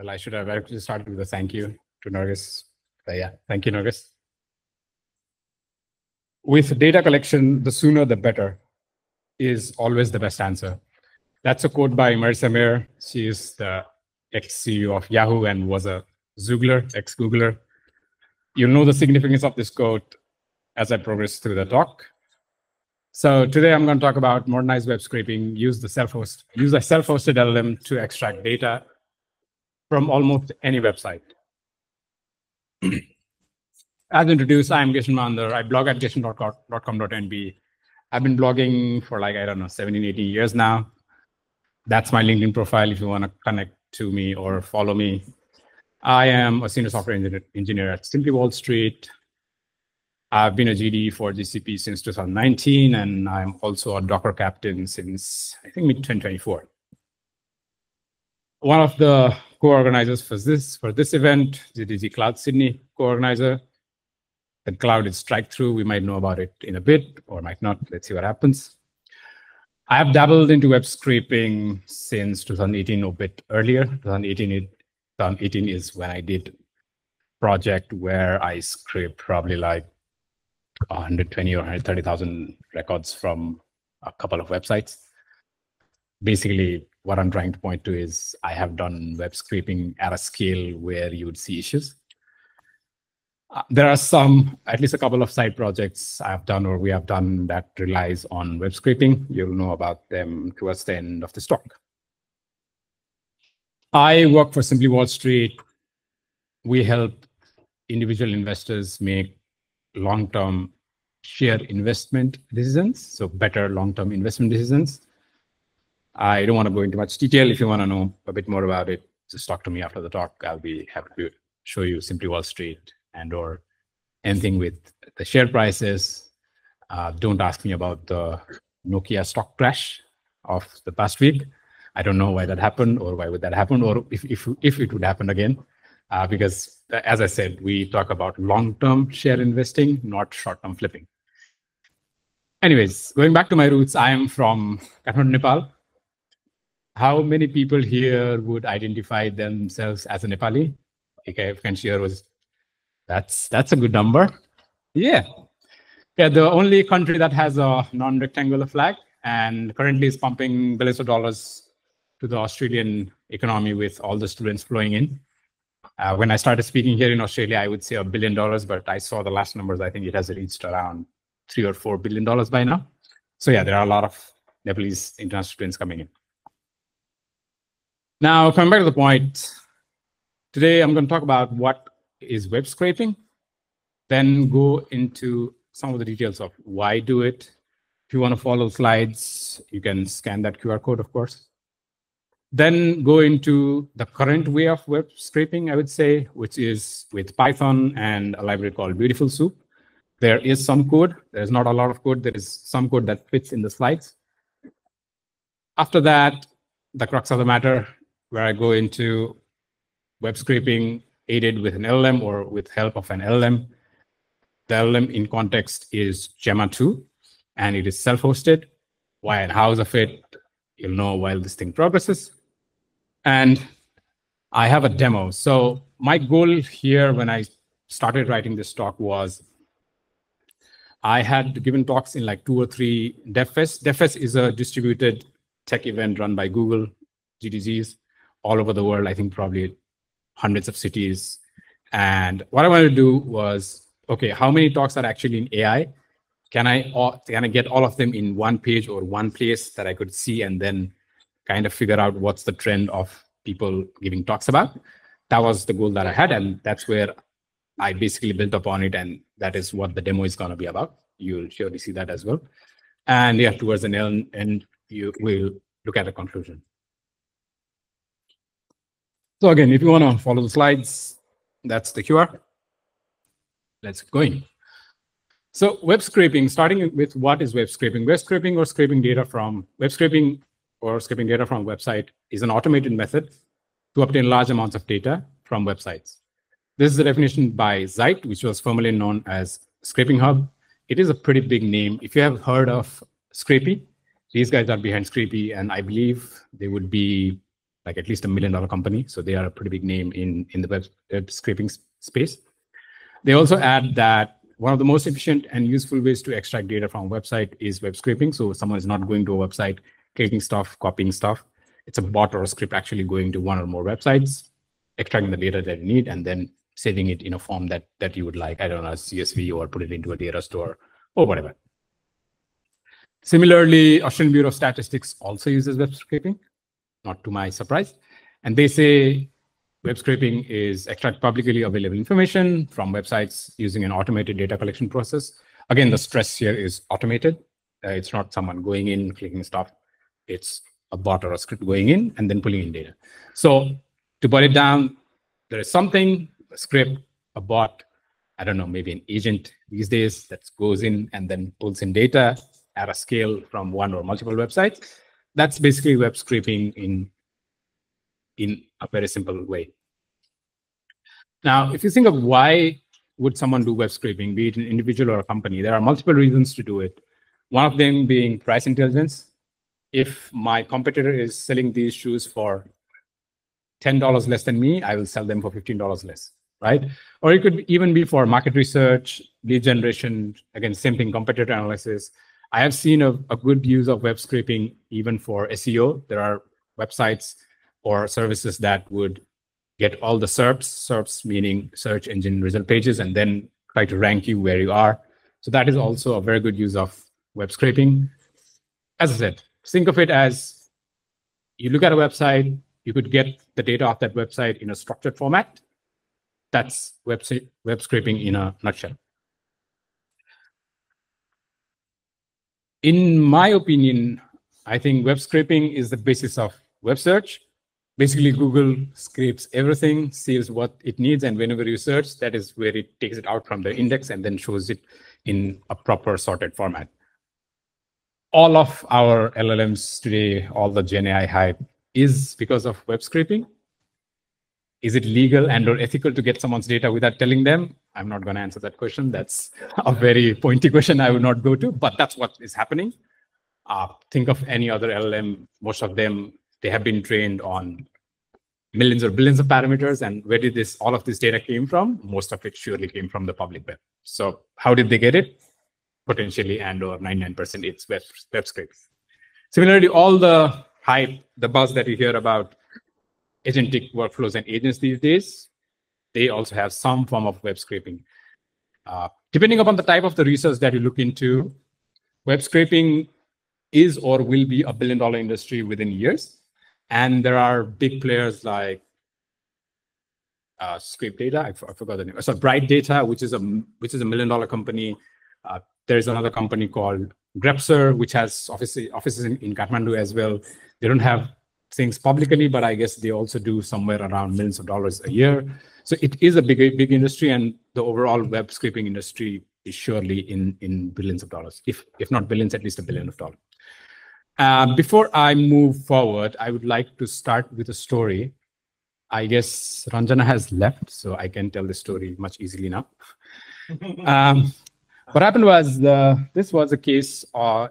Well, I should have actually started with a thank you to Nargis. But yeah, thank you, Nargis. With data collection, the sooner the better is always the best answer. That's a quote by Marissa Mayer. She is the ex-CEO of Yahoo and was a Zoogler, ex-Googler. You'll know the significance of this quote as I progress through the talk. So today I'm going to talk about modernized web scraping, use a self-hosted LLM to extract data from almost any website. As introduced, I'm Geshan Mandar. I blog at geshan.com.nb. I've been blogging for like, I don't know, 17, 18 years now. That's my LinkedIn profile if you want to connect to me or follow me. I am a senior software engineer at Simply Wall Street. I've been a GD for GCP since 2019, and I'm also a Docker captain since, I think, mid-2024. One of the co-organizers for this event, GDG Cloud Sydney co-organizer. The cloud is strike through. We might know about it in a bit or might not. Let's see what happens. I have dabbled into web scraping since 2018 or a bit earlier. 2018 is when I did a project where I scraped probably like 120 or 130,000 records from a couple of websites. Basically, what I'm trying to point to is I have done web scraping at a scale where you would see issues. There are at least a couple of side projects I have done or we have done that relies on web scraping. You'll know about them towards the end of this talk. I work for Simply Wall Street. We help individual investors make long-term share investment decisions, so better long-term investment decisions. I don't want to go into much detail. If you want to know a bit more about it, just talk to me after the talk. I'll be happy to show you Simply Wall Street and or anything with the share prices. Don't ask me about the Nokia stock crash of the past week. I don't know why that happened or why would that happen or if it would happen again. Because as I said, we talk about long-term share investing, not short-term flipping. Anyways, going back to my roots, I am from Kathmandu, Nepal. How many people here would identify themselves as a Nepali? Okay, if can share was that's a good number. Yeah. Yeah, the only country that has a non-rectangular flag and currently is pumping billions of dollars to the Australian economy with all the students flowing in. When I started speaking here in Australia, I would say $1 billion, but I saw the last numbers. I think it has reached around $3 or $4 billion by now. So yeah, there are a lot of Nepalese international students coming in. Now, coming back to the point, today I'm going to talk about what is web scraping, then go into some of the details of why do it. If you want to follow slides, you can scan that QR code, of course. Then go into the current way of web scraping, I would say, which is with Python and a library called Beautiful Soup. There is some code. There's not a lot of code. There is some code that fits in the slides. After that, the crux of the matter, where I go into web scraping aided with an LLM or with help of an LLM. The LLM in context is Gemma 2, and it is self-hosted. Why and how of it, you'll know while this thing progresses. And I have a demo. So my goal here when I started writing this talk was I had given talks in like 2 or 3 DevFest. DevFest is a distributed tech event run by Google, GDGs, all over the world, I think probably hundreds of cities. And what I wanted to do was, okay, how many talks are actually in AI? Can I get all of them in one page or one place that I could see and then kind of figure out what's the trend of people giving talks about? That was the goal that I had, and that's where I basically built upon it, and that is what the demo is going to be about. You'll surely see that as well. And yeah, towards the end, you will look at a conclusion. So again, if you want to follow the slides, that's the QR. Let's go in. So web scraping, starting with what is web scraping? Web scraping or scraping data from website is an automated method to obtain large amounts of data from websites. This is the definition by Zeit, which was formerly known as Scraping Hub. It is a pretty big name. If you have heard of Scrapy, these guys are behind Scrapy, and I believe they would be like at least $1 million company. So they are a pretty big name in the web scraping space. They also add that one of the most efficient and useful ways to extract data from a website is web scraping. So someone is not going to a website, clicking stuff, copying stuff. It's a bot or a script actually going to one or more websites, extracting the data that you need, and then saving it in a form that you would like, I don't know, CSV, or put it into a data store or whatever. Similarly, Australian Bureau of Statistics also uses web scraping, not to my surprise. And they say web scraping is extract publicly available information from websites using an automated data collection process. Again, the stress here is automated. It's not someone going in, clicking stuff. It's a bot or a script going in and then pulling in data. So to boil it down, there is something, a script, a bot, I don't know, maybe an agent these days that goes in and then pulls in data at a scale from one or multiple websites. That's basically web scraping in a very simple way. Now, if you think of why would someone do web scraping, be it an individual or a company, there are multiple reasons to do it. One of them being price intelligence. If my competitor is selling these shoes for $10 less than me, I will sell them for $15 less, right? Or it could even be for market research, lead generation, again, same thing, competitor analysis. I have seen a good use of web scraping even for SEO. There are websites or services that would get all the SERPs meaning search engine result pages, and then try to rank you where you are. So that is also a very good use of web scraping. As I said, think of it as you look at a website, you could get the data off that website in a structured format. That's web scraping in a nutshell. In my opinion, I think web scraping is the basis of web search. Basically, Google scrapes everything, sees what it needs, and whenever you search, that is where it takes it out from the index and then shows it in a proper sorted format. All of our LLMs today, all the Gen AI hype is because of web scraping. Is it legal and or ethical to get someone's data without telling them? I'm not going to answer that question. That's a very pointy question I would not go to, but that's what is happening. Think of any other LLM, most of them, they have been trained on millions or billions of parameters. And where did all of this data came from? Most of it surely came from the public web. So how did they get it? Potentially and or 99% it's web scrapes. Similarly, all the hype, the buzz that you hear about agentic workflows and agents these days, they also have some form of web scraping. Depending upon the type of the research that you look into, web scraping is or will be a billion-dollar industry within years. And there are big players like Scrape Data, I forgot the name. So Bright Data, which is a $1 million company. There's another company called Grepser, which has offices in Kathmandu as well. They don't have things publicly, but I guess they also do somewhere around millions of dollars a year. So it is a big industry, and the overall web scraping industry is surely in billions of dollars, if not billions, at least $1 billion. Before I move forward, I would like to start with a story. I guess Ranjana has left, so I can tell the story much easily now. What happened was this was a case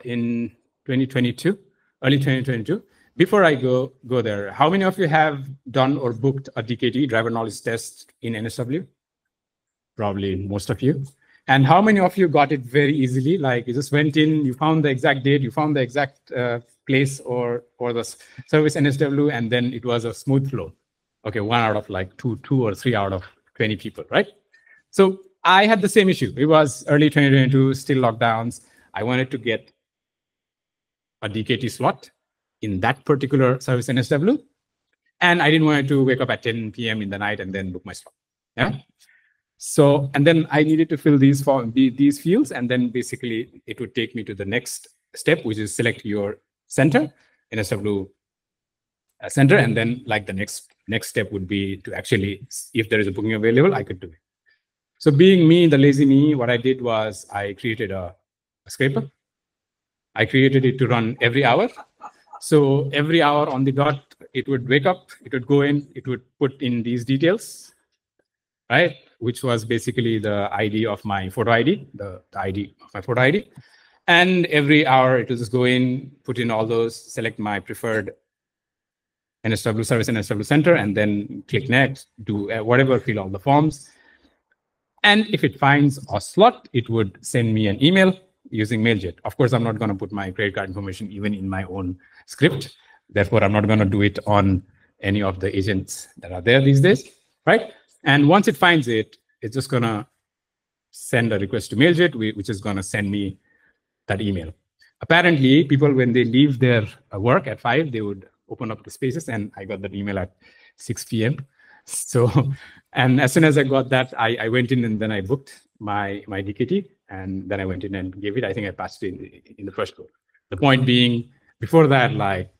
in 2022, early 2022. Before I go there, how many of you have done or booked a DKT, driver knowledge test in NSW? Probably most of you. And how many of you got it very easily? Like you just went in, you found the exact date, you found the exact place or the service NSW, and then it was a smooth flow. Okay, 1 out of like two or 3 out of 20 people, right? So I had the same issue. It was early 2022, still lockdowns. I wanted to get a DKT slot in that particular service NSW. And I didn't want to wake up at 10 p.m. in the night and then book my slot. Yeah. So, and then I needed to fill these fields, and then basically it would take me to the next step, which is select your center, NSW center, and then like the next step would be to actually, if there is a booking available, I could do it. So being me, the lazy me, what I did was I created a scraper. I created it to run every hour. So every hour on the dot, it would wake up, it would go in, it would put in these details, right? Which was basically the ID of my photo ID, the ID of my photo ID. And every hour it will just go in, put in all those, select my preferred NSW service and NSW center, and then click next, do whatever, fill all the forms. And if it finds a slot, it would send me an email using Mailjet. Of course, I'm not going to put my credit card information even in my own script. Therefore, I'm not going to do it on any of the agents that are there these days, right? And once it finds it, it's just going to send a request to Mailjet, which is going to send me that email. Apparently, people, when they leave their work at 5, they would open up the spaces, and I got that email at 6 p.m. So, and as soon as I got that, I went in and then I booked my DKT, and then I went in and gave it. I think I passed it in the first go. The point being, before that, like,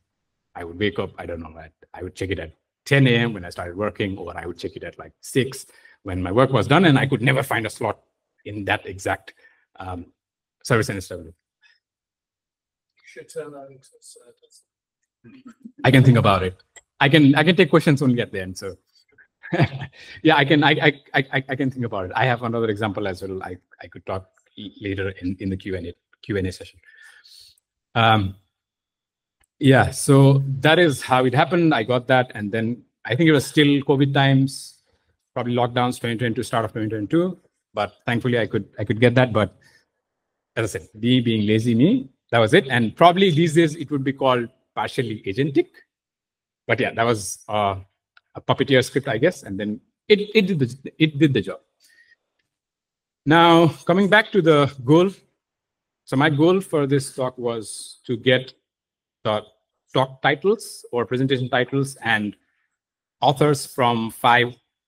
I would wake up, I don't know, I would check it at 10 a.m. when I started working, or I would check it at like 6 when my work was done, and I could never find a slot in that exact service NSW. I can think about it. I can take questions only at the end. So yeah, I can think about it. I have another example as well. I could talk later in the Q&A session. Yeah, so that is how it happened. I got that, and then I think it was still COVID times, probably lockdowns 2022, start of 2022. But thankfully, I could get that. But as I said, me being lazy, that was it. And probably these days it would be called partially agentic. But yeah, that was a puppeteer script, I guess. And then it did the job. Now, coming back to the goal. So my goal for this talk was to get the talk titles or presentation titles and authors from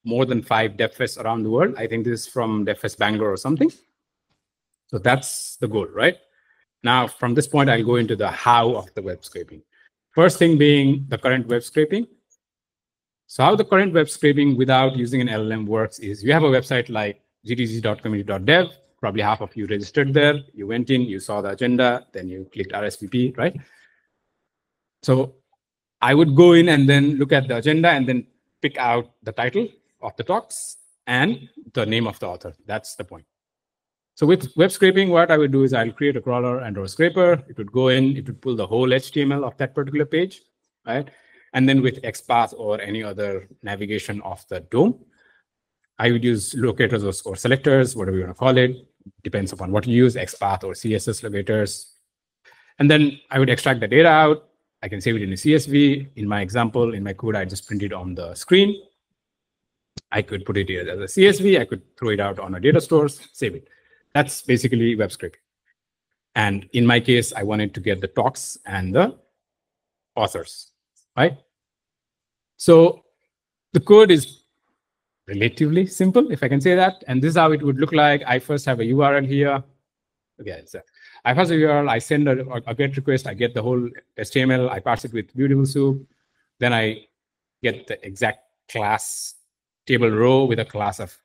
more than 5 DevFests around the world. I think this is from DevFest Bangalore or something. So that's the goal, right? Now, from this point, I'll go into the how of the web scraping. First thing being the current web scraping. So how the current web scraping without using an LLM works is you have a website like gdg.community.dev. Probably half of you registered there. You went in, you saw the agenda, then you clicked RSVP, right? So I would go in and then look at the agenda and then pick out the title of the talks and the name of the author. That's the point. So with web scraping, what I would do is I'll create a crawler and or a scraper. It would go in, it would pull the whole HTML of that particular page, right? And then with XPath or any other navigation of the DOM, I would use locators or selectors, whatever you want to call it. Depends upon what you use, XPath or CSS locators. And then I would extract the data out. I can save it in a CSV. In my example, in my code, I just print it on the screen. I could put it here as a CSV. I could throw it out on a data stores, save it. That's basically web scraping. And in my case, I wanted to get the talks and the authors, right? So the code is relatively simple, if I can say that. And this is how it would look like. I first have a URL here. Okay, so I pass a URL, I send a GET request, I get the whole HTML, I parse it with Beautiful Soup. Then I get the exact class table row with a class of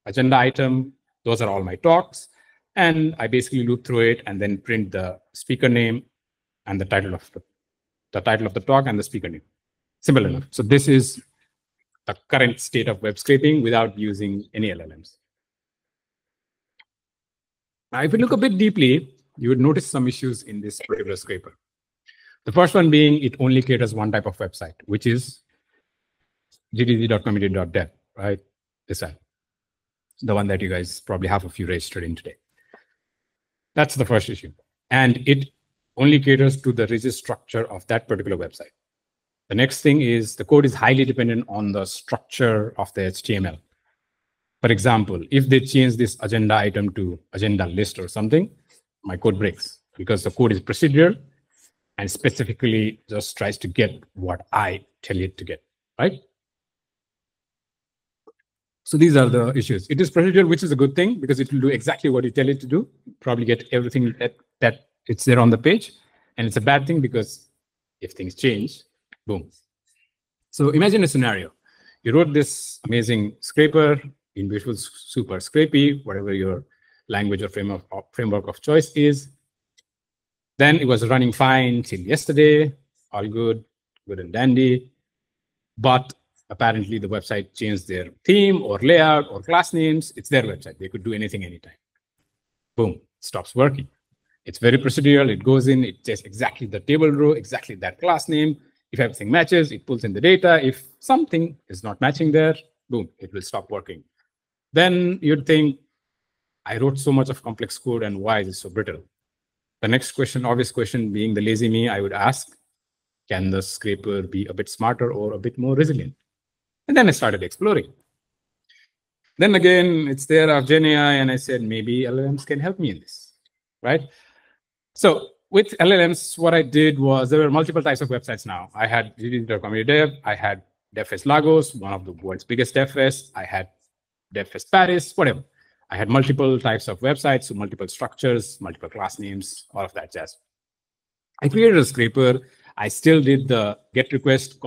agenda item. Those are all my talks. And I basically loop through it and then print the speaker name and the title of the talk and the speaker name. Simple enough. So this is the current state of web scraping without using any LLMs. Now, if you look a bit deeply, you would notice some issues in this particular scraper. The first one being it only caters one type of website, which is gdg.community.dev, right? This one. The one that you guys, probably half of you registered in today. That's the first issue. And it only caters to the rigid structure of that particular website. The next thing is the code is highly dependent on the structure of the HTML. For example, if they change this agenda item to agenda list or something, my code breaks because the code is procedural and specifically just tries to get what I tell it to get, right? So these are the issues. It is procedural, which is a good thing because it will do exactly what you tell it to do, probably get everything that it's there on the page. And it's a bad thing because if things change, boom. So imagine a scenario. You wrote this amazing scraper in Visual Super Scrapey, whatever your language or framework of choice is. Then it was running fine till yesterday, all good and dandy. But apparently the website changed their theme or layout or class names. It's their website. They could do anything anytime. Boom, stops working. It's very procedural. It goes in, it takes exactly the table row, exactly that class name, If everything matches, it pulls in the data. If something is not matching there, boom, it will stop working. Then you'd think, I wrote so much of complex code, and why is it so brittle? The next question, obvious question, being the lazy me, I would ask, can the scraper be a bit smarter or a bit more resilient? And then I started exploring. Then again, it's there of Gen AI, and I said, maybe LLMs can help me in this, right? So with LLMs, what I did was there were multiple types of websites now. I had GDG Community Dev, I had DevFest Lagos, one of the world's biggest DevFest, I had DevFest Paris, whatever. I had multiple types of websites, so multiple structures, multiple class names, all of that jazz. I created a scraper. I still did the get request,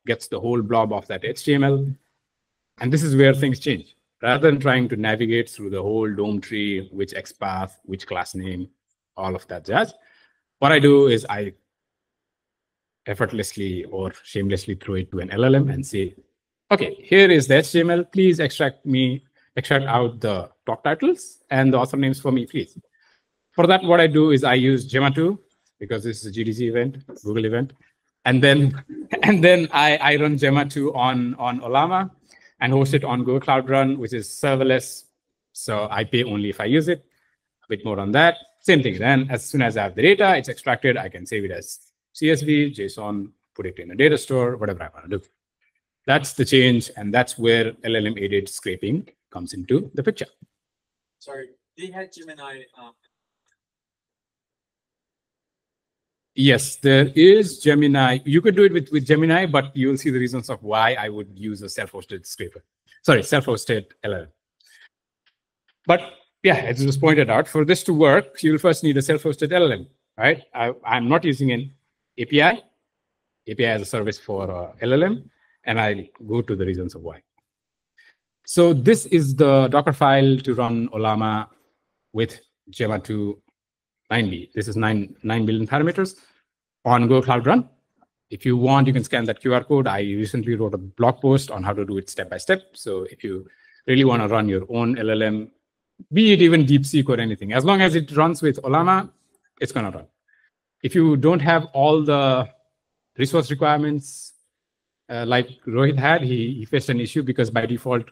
gets the whole blob of that HTML. And this is where things change. Rather than trying to navigate through the whole DOM tree, which XPath, which class name, all of that jazz, what I do is I effortlessly or shamelessly throw it to an LLM and say, okay, here is the HTML. Please extract out the talk titles and the author names for me, please. For that, what I do is I use Gemma 2 because this is a GDG event, Google event. And then I run Gemma 2 on Olama and host it on Google Cloud Run, which is serverless. So I pay only if I use it. A bit more on that. Same thing. Then as soon as I have the data, it's extracted. I can save it as CSV, JSON, put it in a data store, whatever I want to do. That's the change. And that's where LLM aided scraping comes into the picture. Sorry, they had Gemini. Yes, there is Gemini. You could do it with Gemini, but you will see the reasons of why I would use a self-hosted scraper. Sorry, self-hosted LLM. But yeah, as it was pointed out, for this to work, you'll first need a self-hosted LLM, right? I'm not using an API. API as a service for LLM, and I'll go to the reasons of why. So this is the Docker file to run Olama with Gemma 2 9B. This is 9 billion parameters on Google Cloud Run. If you want, you can scan that QR code. I recently wrote a blog post on how to do it step by step. So if you really want to run your own LLM, be it even DeepSeek or anything, as long as it runs with Olama, it's going to run. If you don't have all the resource requirements like Rohit had, he faced an issue because by default,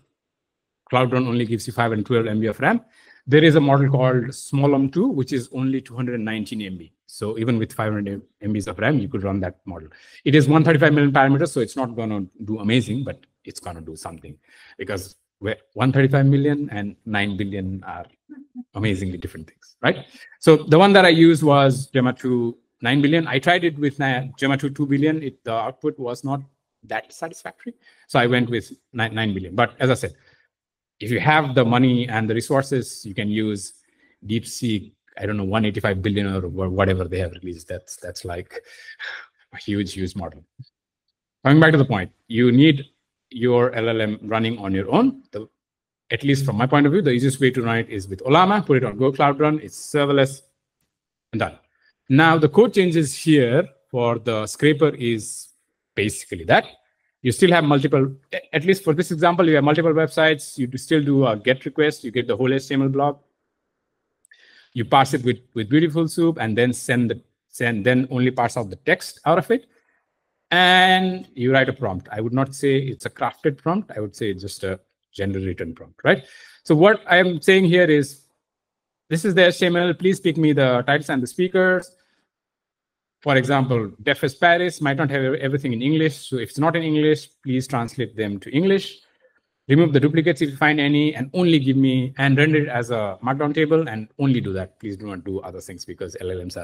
Cloud Run only gives you 512 MB of RAM. There is a model called Smolum2, which is only 219 MB. So even with 500 MBs of RAM, you could run that model. It is 135 million parameters, so it's not going to do amazing, but it's going to do something because 135 million and 9 billion are amazingly different things, right? So the one that I used was Gemma 2 9 billion. I tried it with Gemma 2 2 billion. The output was not that satisfactory. So I went with 9 billion. But as I said, if you have the money and the resources, you can use DeepSeek, I don't know, 185 billion or whatever they have released. That's like a huge model. Coming back to the point, you need your LLM running on your own. At least from my point of view, the easiest way to run it is with Olama, put it on Google Cloud Run, it's serverless, and done. Now, the code changes here for the scraper is basically that. You still have multiple, at least for this example, you have multiple websites. You still do a GET request. You get the whole HTML blob. You parse it with Beautiful Soup and then then only parse out the text out of it. And you write a prompt. I would not say it's a crafted prompt. I would say it's just a generated prompt, right? So what I'm saying here is, this is the HTML. Please pick me the titles and the speakers. For example, DevFest Paris might not have everything in English. So if it's not in English, please translate them to English. Remove the duplicates if you find any, and only give me, and render it as a markdown table, and only do that. Please do not do other things because LLMs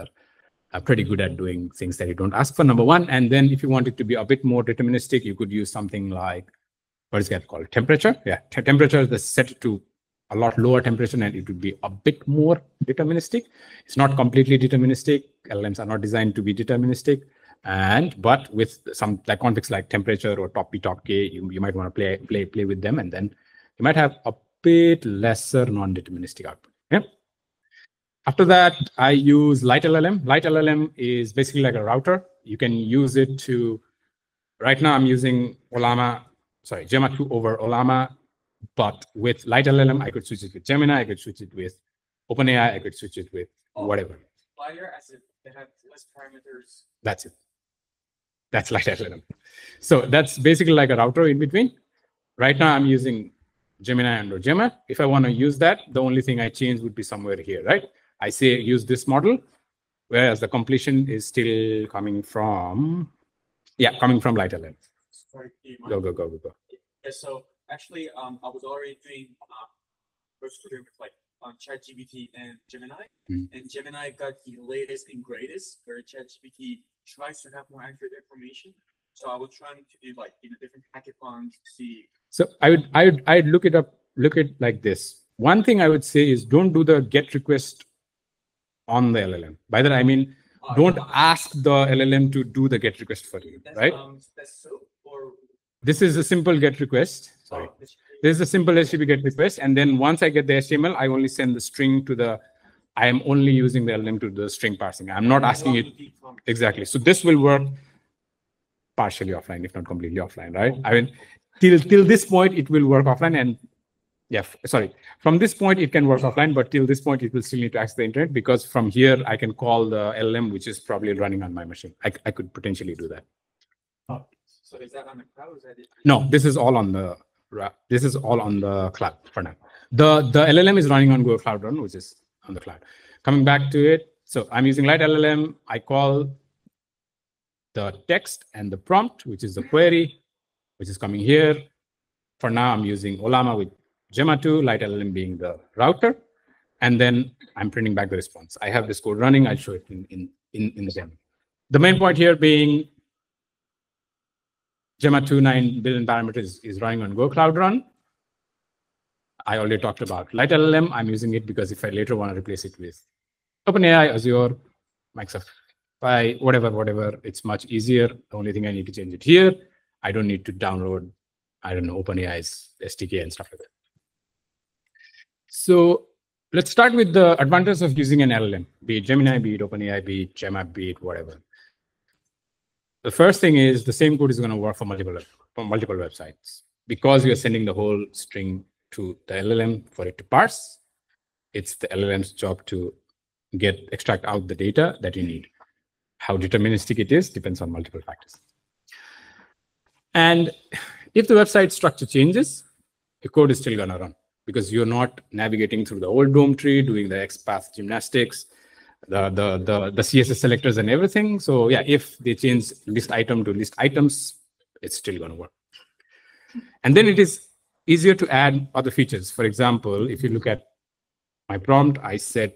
are pretty good at doing things that you don't ask for, number one. And then if you want it to be a bit more deterministic, you could use something like, what is that called? Temperature. Yeah, temperature is set to a lot lower temperature, and it would be a bit more deterministic. It's not completely deterministic. LLMs are not designed to be deterministic. But with some like configs like temperature or top P, top K, you might want to play with them, and then you might have a bit lesser non-deterministic output. Yeah. After that, I use Light LLM. Light LLM is basically like a router. You can use it to, right now I'm using Gemma 2 over Olama, but with Light LLM, I could switch it with Gemini, I could switch it with OpenAI, I could switch it with whatever. Lighter as if they have less parameters. That's it. That's light LLM. So that's basically like a router in between. Right now I'm using Gemini and Gemma. If I want to use that, the only thing I change would be somewhere here, right? I say use this model, whereas the completion is still coming from, coming from light LLM. Sorry, Go. Yeah, so actually, I was already doing first with like ChatGPT and Gemini, and Gemini got the latest and greatest, where ChatGPT tries to have more accurate information. So I was trying to do like different hackathons to see. So I'd look it like this. One thing I would say is don't do the GET request on the LLM. By that I mean don't ask the LLM to do the GET request for you, right? That's so. Or this is a simple GET request. Sorry. This is a simple HTTP GET request, and then once I get the HTML, I only send the string to the. I am only using the LLM to do the string parsing. I'm not asking it exactly. So this will work partially offline, if not completely offline, right? I mean, till this point it will work offline, and from this point it can work offline, but till this point it will still need to access the internet, because from here I can call the LLM, which is probably running on my machine. I could potentially do that. So is that on the cloud? Or is that it? No, this is all on the cloud for now. The LLM is running on Google Cloud Run, which is on the cloud. Coming back to it, so I'm using light LLM. I call the text and the prompt, which is the query, which is coming here. For now, I'm using Olama with Gemma 2, light LLM being the router, and then I'm printing back the response. I have this code running. I'll show it in the demo. The main point here being Gemma 2 9 billion parameters is running on Google Cloud Run. I already talked about light LLM. I'm using it because if I later want to replace it with OpenAI, Azure, Microsoft, whatever, it's much easier. The only thing I need to change it here. I don't need to download, I don't know, OpenAI's SDK and stuff like that. So let's start with the advantages of using an LLM, be it Gemini, be it OpenAI, be it Gemma, be it whatever. The first thing is the same code is going to work for multiple websites. Because you're sending the whole string to the LLM for it to parse, it's the LLM's job to extract out the data that you need. How deterministic it is depends on multiple factors. And if the website structure changes, the code is still going to run, because you're not navigating through the old DOM tree, doing the XPath gymnastics, the CSS selectors and everything. So yeah, if they change list item to list items, it's still going to work. And then it is easier to add other features. For example, if you look at my prompt, I said,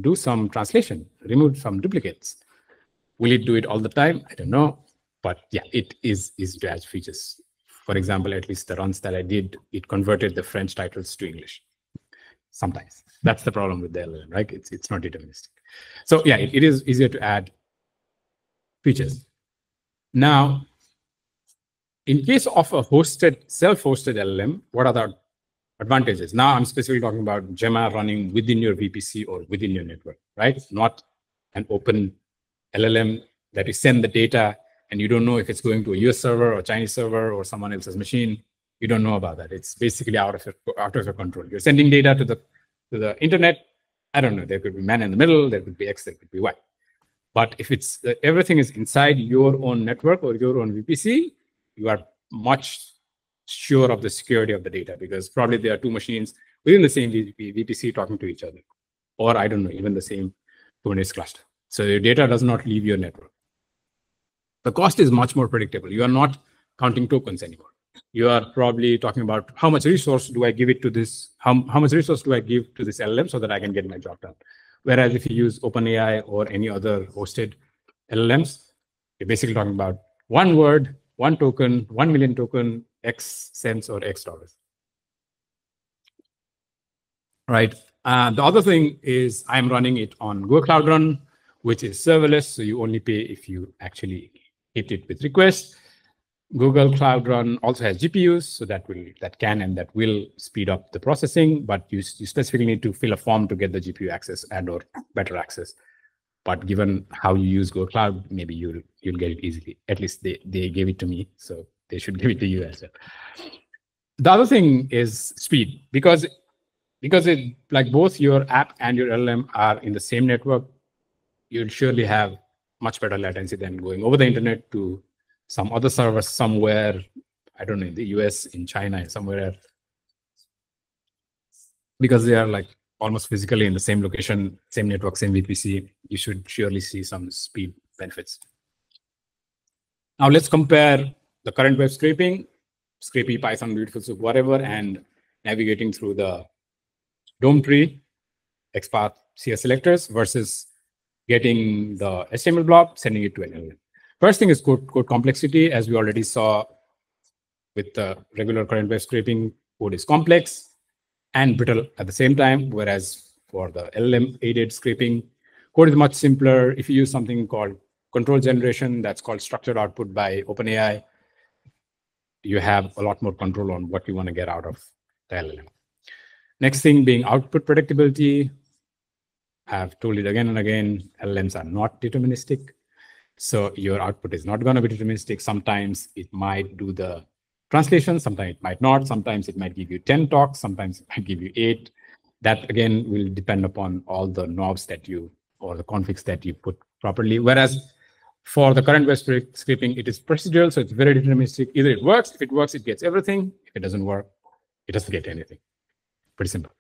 do some translation, remove some duplicates. Will it do it all the time? I don't know. But yeah, it is easy to add features. For example, at least the runs that I did, it converted the French titles to English. Sometimes. That's the problem with the LLM, right? It's not deterministic. So yeah, it is easier to add features. Now, in case of a self-hosted LLM, what are the advantages? Now I'm specifically talking about Gemma running within your VPC or within your network, right? Not an open LLM that you send the data and you don't know if it's going to a US server or Chinese server or someone else's machine. You don't know about that. It's basically out of your control. You're sending data to the internet. I don't know. There could be man in the middle. There could be X. There could be Y. But if it's everything is inside your own network or your own VPC, you are much sure of the security of the data, because probably there are two machines within the same VPC talking to each other, or I don't know, even the same Kubernetes cluster. So your data does not leave your network. The cost is much more predictable. You are not counting tokens anymore. You are probably talking about how much resource do I give it to this, how much resource do I give to this LLM so that I can get my job done. Whereas if you use OpenAI or any other hosted LLMs, you're basically talking about one word, one token, 1 million token, X cents or X dollars. Right. The other thing is I'm running it on Google Cloud Run, which is serverless. So you only pay if you actually hit it with requests. Google Cloud Run also has GPUs, so that will speed up the processing, but you specifically need to fill a form to get the GPU access and/or better access. But given how you use Google Cloud, maybe you'll get it easily. At least they gave it to me, so they should give it to you as well. The other thing is speed, because it, like both your app and your LLM are in the same network, you'll surely have much better latency than going over the internet to some other server somewhere, I don't know, in the US, in China, somewhere, because they are like almost physically in the same location, same network, same VPC, you should surely see some speed benefits. Now let's compare the current web scraping, Scrapy, Python, Beautiful Soup, whatever, and navigating through the DOM tree, XPath, CS selectors versus getting the HTML blob, sending it to an LLM. First thing is code complexity. As we already saw with the regular current web scraping, code is complex and brittle at the same time, whereas for the LLM-aided scraping, code is much simpler. If you use something called control generation, that's called structured output by OpenAI, you have a lot more control on what you want to get out of the LLM. Next thing being output predictability. I've told it again and again, LLMs are not deterministic. So your output is not going to be deterministic. Sometimes it might do the translation, sometimes it might not. Sometimes it might give you 10 talks, sometimes it might give you 8. That again will depend upon all the knobs that you, or the configs that you put properly. Whereas for the current web scraping, it is procedural, so it's very deterministic. Either it works, if it works, it gets everything. If it doesn't work, it doesn't get anything. Pretty simple.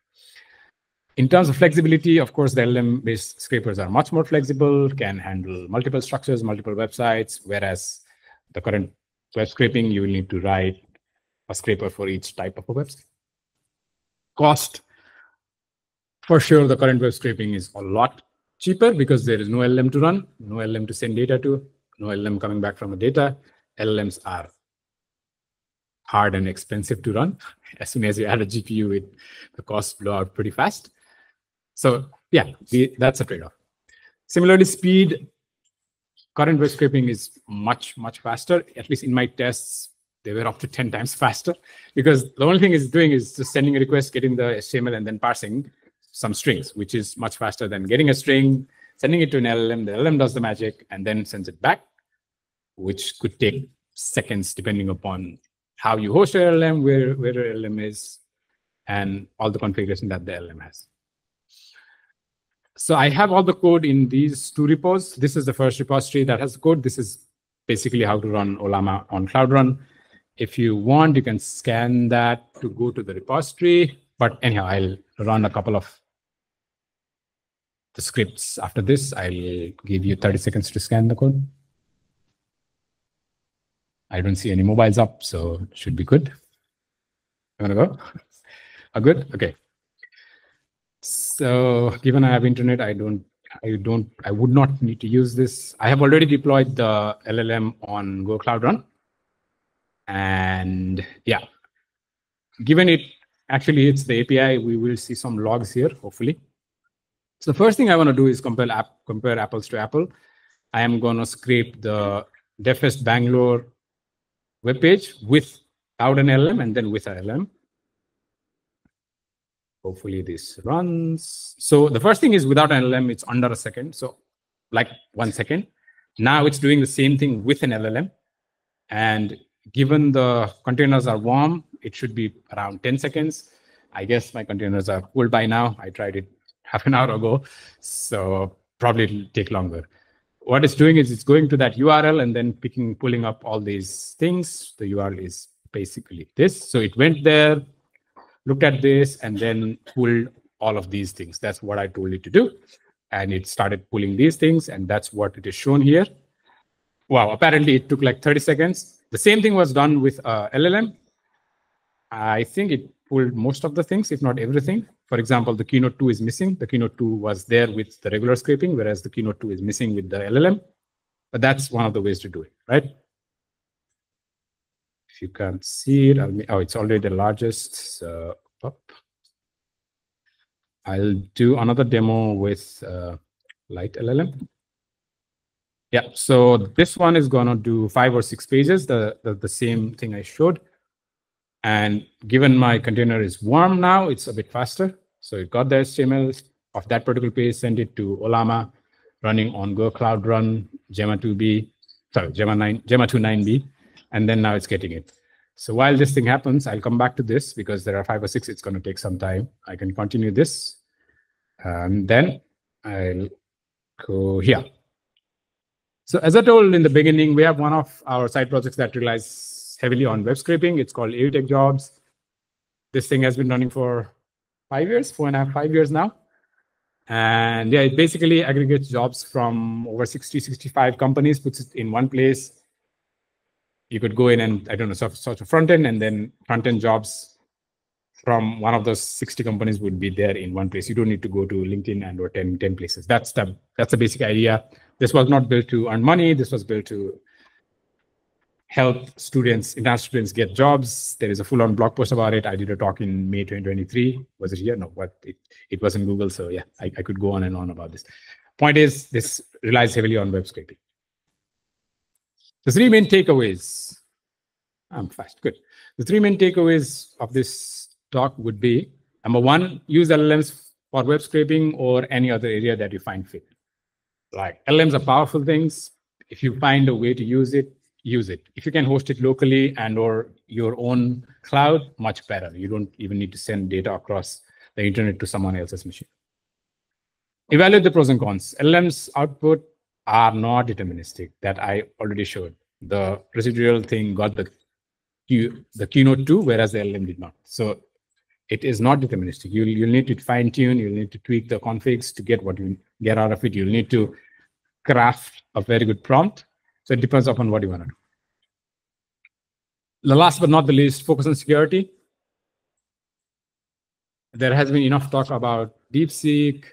In terms of flexibility, of course, the LLM-based scrapers are much more flexible, can handle multiple structures, multiple websites, whereas the current web scraping, you will need to write a scraper for each type of a website. Cost, for sure, the current web scraping is a lot cheaper because there is no LLM to run, no LLM to send data to, no LLM coming back from the data. LLMs are hard and expensive to run. As soon as you add a GPU, the costs blow out pretty fast. So yeah, that's a trade-off. Similarly, speed, current web scraping is much, much faster. At least in my tests, they were up to 10 times faster because the only thing it's doing is just sending a request, getting the HTML, and then parsing some strings, which is much faster than getting a string, sending it to an LLM. The LLM does the magic and then sends it back, which could take seconds depending upon how you host your LLM, where your LLM is, and all the configuration that the LLM has. So I have all the code in these two repos. This is the first repository that has the code. This is basically how to run Ollama on Cloud Run. If you want, you can scan that to go to the repository. But anyhow, I'll run a couple of the scripts after this. I'll give you 30 seconds to scan the code. I don't see any mobiles up, so it should be good. You want to go? Oh, good? Okay. So given I have internet, I would not need to use this. I have already deployed the LLM on Go Cloud Run. And yeah, given it actually hits the API, we will see some logs here, hopefully. So the first thing I want to do is compare apples to apple. I am going to scrape the DevFest Bangalore webpage without an LLM and then with an LLM. Hopefully this runs. So the first thing is without an LLM, it's under a second. So like 1 second. Now it's doing the same thing with an LLM. And given the containers are warm, it should be around 10 seconds. I guess my containers are cooled by now. I tried it half an hour ago. So probably it'll take longer. What it's doing is it's going to that URL and then pulling up all these things. The URL is basically this. So it went there, looked at this, and then pulled all of these things. That's what I told it to do. And it started pulling these things, and that's what it is shown here. Wow, apparently it took like 30 seconds. The same thing was done with LLM. I think it pulled most of the things, if not everything. For example, the Keynote 2 is missing. The Keynote 2 was there with the regular scraping, whereas the Keynote 2 is missing with the LLM. But that's one of the ways to do it, right? If you can't see it, it's already the largest. So I'll do another demo with Light LLM. Yeah, so this one is going to do 5 or 6 pages, the same thing I showed. And given my container is warm now, it's a bit faster. So it got the HTML of that particular page, sent it to Ollama, running on Go Cloud Run, Gemma 2B, sorry, Gemma 29B, and then now it's getting it. So while this thing happens, I'll come back to this because there are 5 or 6. It's going to take some time. I can continue this. And then I'll go here. So as I told in the beginning, we have one of our side projects that relies heavily on web scraping. It's called AU Tech Jobs. This thing has been running for 5 years, 4.5, 5 years now. And yeah, it basically aggregates jobs from over 60, 65 companies, puts it in one place. You could go in and, I don't know, search a front end, and then front end jobs from one of those 60 companies would be there in one place. You don't need to go to LinkedIn and or 10 places. That's the basic idea. This was not built to earn money. This was built to help students, international students, get jobs. There is a full-on blog post about it. I did a talk in May 2023. Was it here? No, what it was in Google. So yeah, I could go on and on about this. Point is, this relies heavily on web scraping. The three main takeaways. I'm fast. Good. The three main takeaways of this talk would be: number one, use LLMs for web scraping or any other area that you find fit. Like, LLMs are powerful things. If you find a way to use it, use it. If you can host it locally and or your own cloud, much better. You don't even need to send data across the internet to someone else's machine. Evaluate the pros and cons. LLM's output are not deterministic. That I already showed. The residual thing got the keynote too, whereas the LLM did not. So it is not deterministic. You'll need to fine tune. You'll need to tweak the configs to get what you get out of it. You'll need to craft a very good prompt. So it depends upon what you want to do. The last but not the least, focus on security. There has been enough talk about DeepSeek,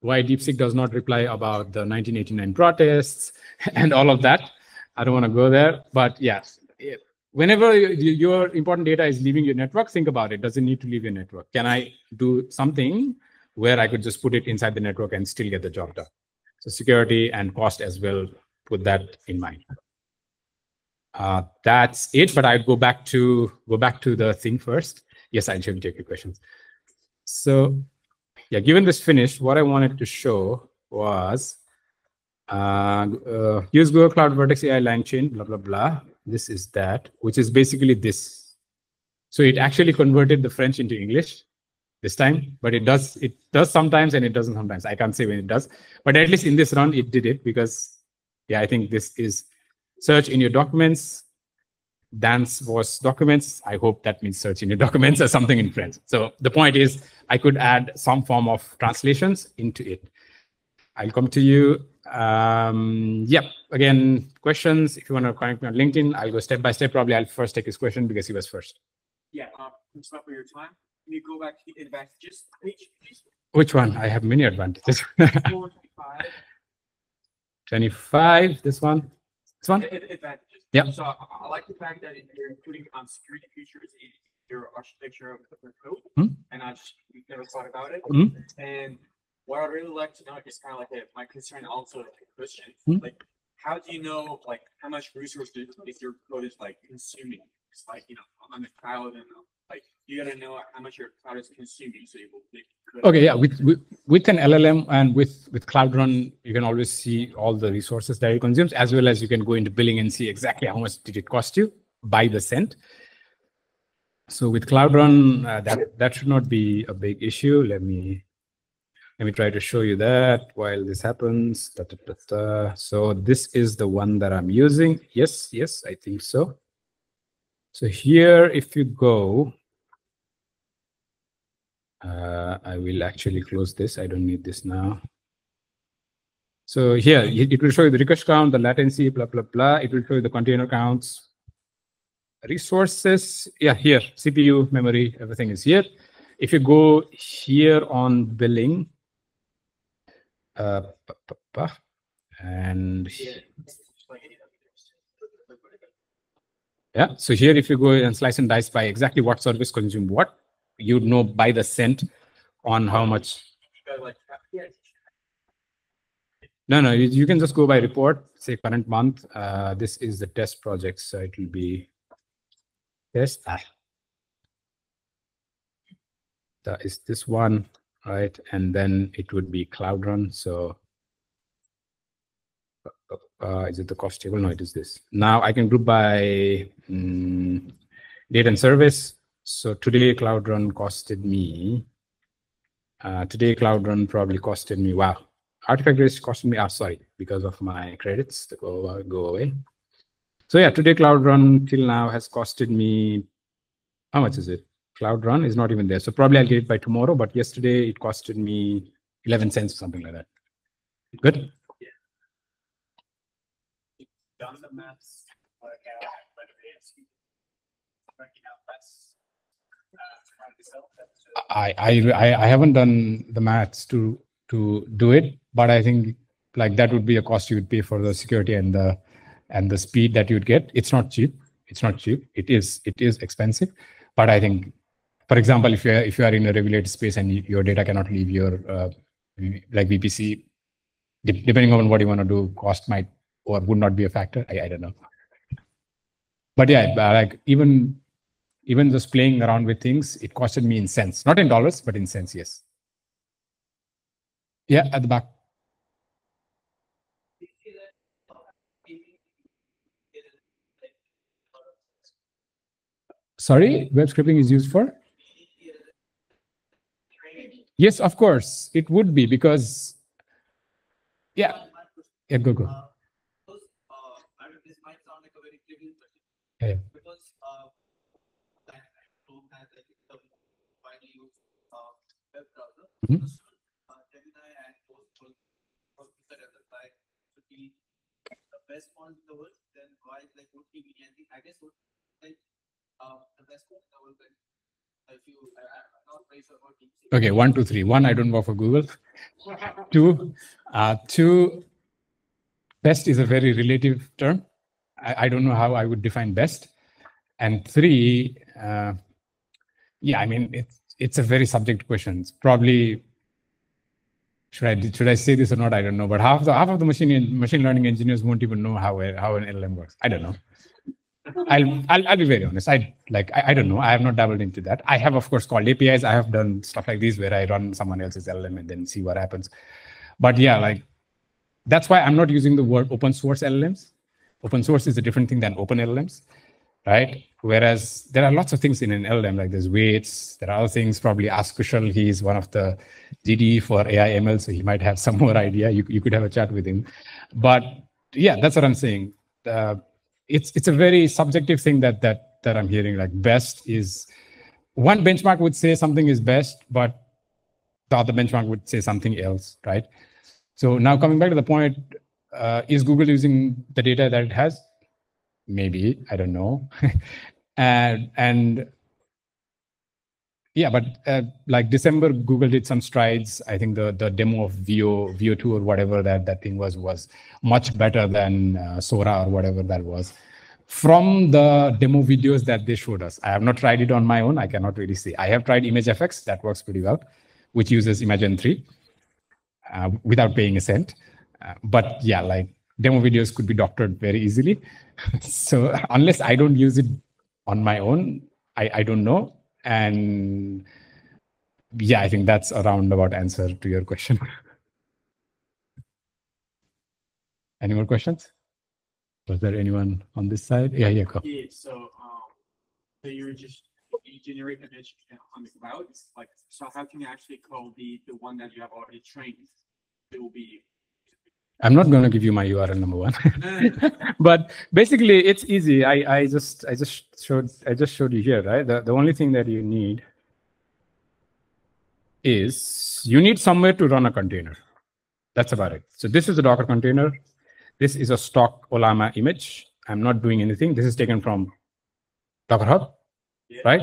why DeepSeek does not reply about the 1989 protests and all of that. I don't want to go there, but yes, whenever your important data is leaving your network, think about it. Does it need to leave your network? Can I do something where I could just put it inside the network and still get the job done? So security and cost as well, put that in mind. That's it, but I'd go back to the thing first. Yes, I should take your questions. So yeah, given this finished, what I wanted to show was use Google Cloud Vertex AI LangChain, blah, blah, blah. This is that, which is basically this. So it actually converted the French into English this time, but it does sometimes and it doesn't sometimes. I can't say when it does, but at least in this run, it did it because, yeah, I think this is search in your documents. Dance was documents. I hope that means search in your documents or something in French. So the point is, I could add some form of translations into it. I'll come to you. Yep. Again, questions. If you want to connect me on LinkedIn, I'll go step by step. Probably I'll first take his question because he was first. Yeah. Thanks for your time. Can you go back to the advantages page, please? Which one? I have many advantages. 25. 25. This one. This one. Advantages. Yeah. So I like the fact that you're including security features in your architecture of the code, and I just never thought about it. And what I really like to know is kind of like my concern, also like a question, like how do you know like how much resources is your code is like consuming? It's like, you know, on the cloud, and like you gotta know how much your cloud is consuming, so you will make good. Okay, yeah, with an LLM and with Cloud Run, you can always see all the resources that it consumes, as well as you can go into billing and see exactly how much did it cost you by the cent. So with Cloud Run, that should not be a big issue. Let me try to show you that while this happens. So this is the one that I'm using. Yes, I think so. So here, if you go, I will actually close this. I don't need this now. So here, it will show you the request count, the latency, blah, blah, blah. It will show you the container counts, resources. Yeah, here, CPU, memory, everything is here. If you go here on billing, and yeah, so here, if you go and slice and dice by exactly what service consumed what, you'd know by the cent on how much. No, you can just go by report, say current month. This is the test project, so it will be test. That is this one, right? And then it would be Cloud Run. So is it the cost table? No, it is this. Now I can group by date and service. So today Cloud Run costed me. Today Cloud Run probably costed me, wow, artifact race costed me, sorry, because of my credits to go away. So yeah, today Cloud Run till now has costed me, how much is it? Cloud Run is not even there. So probably I'll get it by tomorrow, but yesterday it costed me 11 cents or something like that. Good? Yeah. Done the maths, I haven't done the maths to do it, but I think like that would be a cost you would pay for the security and the speed that you'd get. It's not cheap. It's not cheap. It is expensive, but I think, for example, if you are in a regulated space and your data cannot leave your like VPC, depending on what you want to do, cost might or would not be a factor. I don't know. But yeah, like even just playing around with things, it costed me in cents, not in dollars, but in cents. Yes. Yeah, at the back. Sorry, web scraping is used for? Yes, of course, it would be because, yeah, go. This might sound like a very trivial question. Yeah. Because that Chrome has like the widely used web browser. Gemini and those that should be the best one in the world. Then why like would be anything? I guess would like the best one in the world. If you, I'm not very sure about DeepSeek. Okay, 1, 2, 3. 1, I don't work for Google. 2, best is a very relative term. I don't know how I would define best. And 3, yeah, I mean, it's a very subject question. It's probably, should I say this or not? I don't know. But half of the machine learning engineers won't even know how an LLM works. I don't know. I'll be very honest. I don't know. I have not dabbled into that. I have, of course, called APIs. I have done stuff like this where I run someone else's LLM and then see what happens. But yeah, like that's why I'm not using the word open source LLMs. Open source is a different thing than open LLMs, right? Whereas there are lots of things in an LLM, like there's weights, there are other things. Probably ask Kushal. He's one of the GD for AI ML, so he might have some more idea. You could have a chat with him. But yeah, that's what I'm saying. It's a very subjective thing that I'm hearing. Like best is, one benchmark would say something is best, but the other benchmark would say something else, right? So now coming back to the point, is Google using the data that it has? Maybe, I don't know. and yeah, but like December, Google did some strides. I think the demo of VO2 or whatever that thing was much better than Sora or whatever that was. From the demo videos that they showed us, I have not tried it on my own. I cannot really say. I have tried ImageFX, that works pretty well, which uses Imagen 3 without paying a cent. But yeah, like demo videos could be doctored very easily. So unless I don't use it on my own, I don't know. And yeah, I think that's a roundabout answer to your question. Any more questions? Was there anyone on this side? Yeah, go. Yeah, so you generate image on the cloud. Like, so how can you actually call the one that you have already trained? It will be. I'm not going to give you my URL, number one. But basically, it's easy. I just showed you here, right? The only thing that you need is you need somewhere to run a container. That's about it. So this is a Docker container. This is a stock Ollama image. I'm not doing anything. This is taken from Docker Hub, right?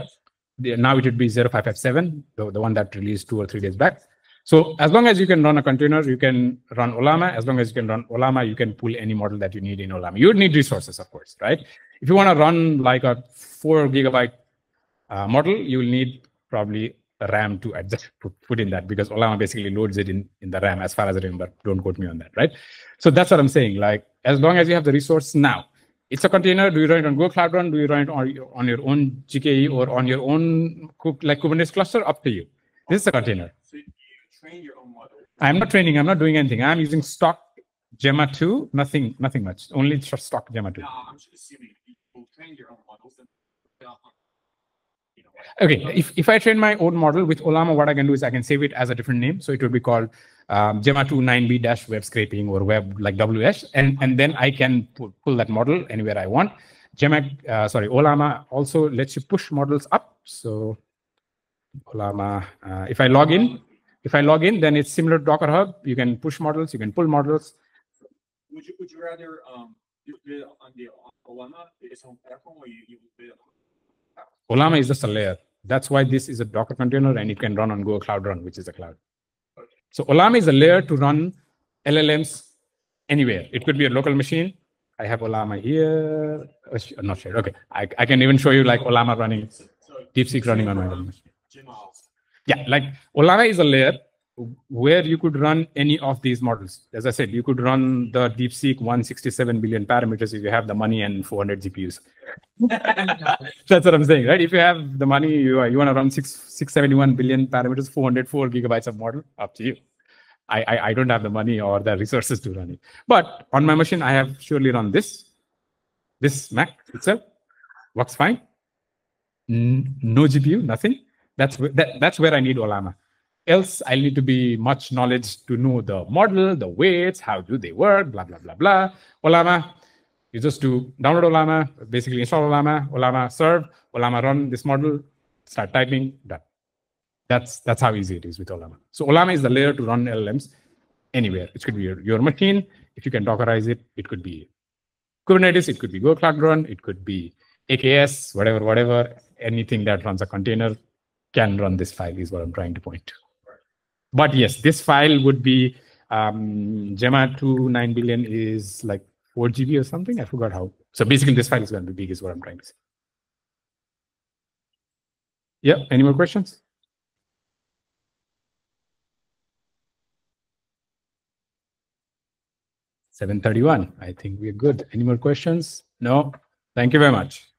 Now it would be 0557, the one that released 2 or 3 days back. So as long as you can run a container, you can run Ollama. As long as you can run Ollama, you can pull any model that you need in Ollama. You would need resources, of course, right? If you want to run like a 4 GB model, you will need probably a RAM to adjust, put in that, because Ollama basically loads it in the RAM, as far as I remember. Don't quote me on that, right? So that's what I'm saying. Like, as long as you have the resource now, it's a container. Do you run it on Go Cloud Run? Do you run it on your own GKE or on your own like Kubernetes cluster? Up to you. This is a container. So you train your own model. I'm not training. I'm not doing anything. I'm using stock Gemma 2. Nothing much. Only stock Gemma 2. No, I'm just assuming you will train your own models. And Okay, if I train my own model with Ollama, what I can do is I can save it as a different name. So it will be called Gemma 29B dash web scraping or web like WS, and then I can pull that model anywhere I want. Ollama also lets you push models up. So Ollama, if I log in, then it's similar to Docker Hub. You can push models, you can pull models. Would you rather do it on the Ollama, its own platform, or you do it on? Ollama is just a layer. That's why this is a Docker container and it can run on Google Cloud Run, which is a cloud. So Ollama is a layer to run LLMs anywhere. It could be a local machine. I have Ollama here. I'm not sure. Okay, I can even show you like Ollama running, DeepSeek running on my own machine. Yeah, like Ollama is a layer where you could run any of these models. As I said, you could run the DeepSeek 167 billion parameters if you have the money and 400 GPUs. That's what I'm saying, right? If you have the money, you want to run 671 billion parameters, 404 gigabytes of model, up to you. I don't have the money or the resources to run it. But on my machine, I have surely run this Mac itself. Works fine. No GPU, nothing. That's where I need Ollama. Else, I need to be much knowledge to know the model, the weights, how do they work, blah, blah, blah, blah. Ollama, you just do download Ollama, basically install Ollama serve, Ollama run this model, start typing, done. That's how easy it is with Ollama. So Ollama is the layer to run LLMs anywhere. It could be your machine. If you can Dockerize it, it could be Kubernetes, it could be Google Cloud Run, it could be AKS, whatever, anything that runs a container can run this file is what I'm trying to point to. But yes, this file would be Gemma 29 billion is like 4 GB or something. I forgot how. So basically this file is going to be big is what I'm trying to say. Yeah, any more questions? $7:31. I think we're good. Any more questions? No. Thank you very much.